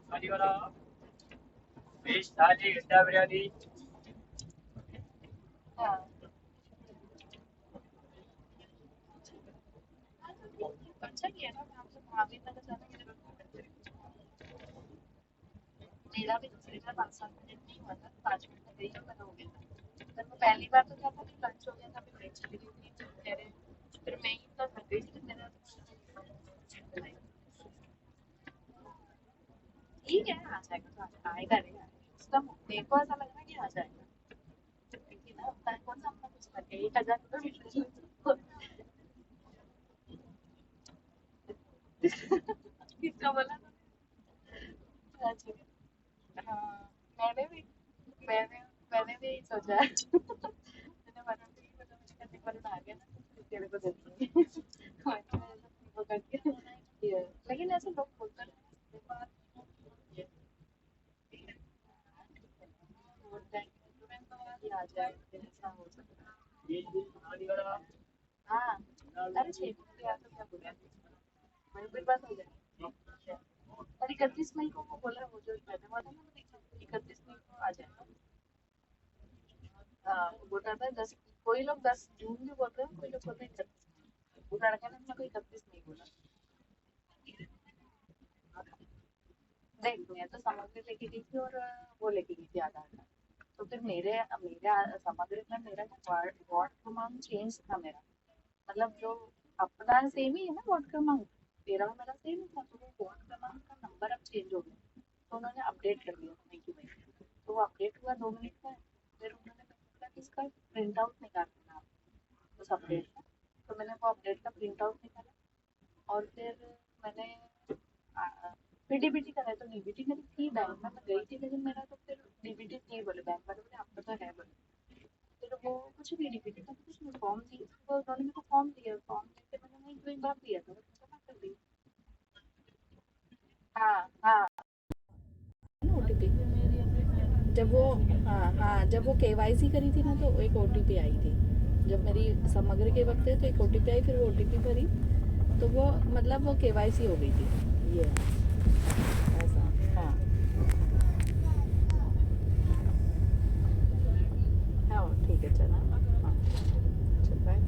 थाली वाला वेज थाली अंडा बिरयानी। हाँ, अच्छा किया ना, मैं आपसे वहाँ भी पता चला मेरे को। मेरा भी दूसरी बार 5-7 मिनट नहीं हुआ था, 5 मिनट में गई और मेरा हो गया था। पर वो पहली बार तो क्या था कि लंच हो गया था, फिर लाइट चली गई थी, तो कह रहे फिर मैं ही इतना थक गई थी कि मेरा ठीक है, आ जाएगा तो आएगा नहीं आएगा। उसका मेरे को ऐसा लग रहा है कि आ जाएगा, क्योंकि ना मैं कौन सा अपना कुछ करके 1,000 रुपये किसका बोला था? अच्छा, हाँ, मैंने मैंने भी यही सोचा है। मैंने वरुण को यही बोला, मैंने कहा देख वरुण आ गया ना तो तेरे को दे देंगे। मैंने ऐसा वो करके किया है। लेकिन ऐसे लोग बोलते हैं ना, देखो आप वोट देंगे तुरंत तो आज ही आ जाए, फिर ऐसा हो सकता है। थाली वाला हाँ, अरे 6 महीने बाद तो क्या बोला, वही फिर बात हो जाएगी। और 31 मई को वो बोला, वो जो कहने वाला था ना, 31 मई को आ जाएगा। हाँ, वो बोल रहा था 10, कोई लोग 10 जून भी बोल रहे हैं, कोई लोग बोल रहे हैं 31 मई। वो लड़का ने मेरे को 31 मई बोला। देख, मैं तो सामग्री लेके गई थी और वो लेके गई थी आधार कार्ड। तो फिर मेरे मेरे सामग्री में मेरा वार्ड क्रमांक चेंज था मेरा, मतलब जो अपना सेम ही है ना वार्ड क्रमांक, तेरा और मेरा सेम ही था, तो वो वार्ड क्रमांक का नंबर अब चेंज हो गया, तो उन्होंने अपडेट कर दिया मई की मई। तो वो अपडेट हुआ 2 मिनट में, फिर उन्होंने मेरे को बोला कि इसका प्रिंट आउट निकालना आप उस अपडेट का। तो मैंने वो अपडेट का प्रिंट आउट निकाला, और फिर मैंने फिर डीबीटी कराया, तो डीबीटी मेरी थी बैंक में, मैं गई थी, लेकिन मेरा तो फिर डीबीटी नहीं बोले बैंक वाले, बोले आपका तो है बोले। फिर वो कुछ भी डीबीटी का कुछ नहीं, फॉर्म दिए, वो उन्होंने मेरे को फॉर्म दिया, फॉर्म देके मैंने वहीं वहीं भर दिया था, जमा कर दी। हाँ हाँ, ओटीपी जब वो, हाँ हाँ, जब वो केवाईसी करी थी ना तो एक ओटीपी आई थी। जब मेरी समग्र के वक्त है तो एक ओटीपी आई, फिर वो ओटीपी भरी, तो वो मतलब वो केवाईसी हो गई थी। ये ऐसा, हाँ हाँ, ठीक है चलो, हाँ, चल बाय।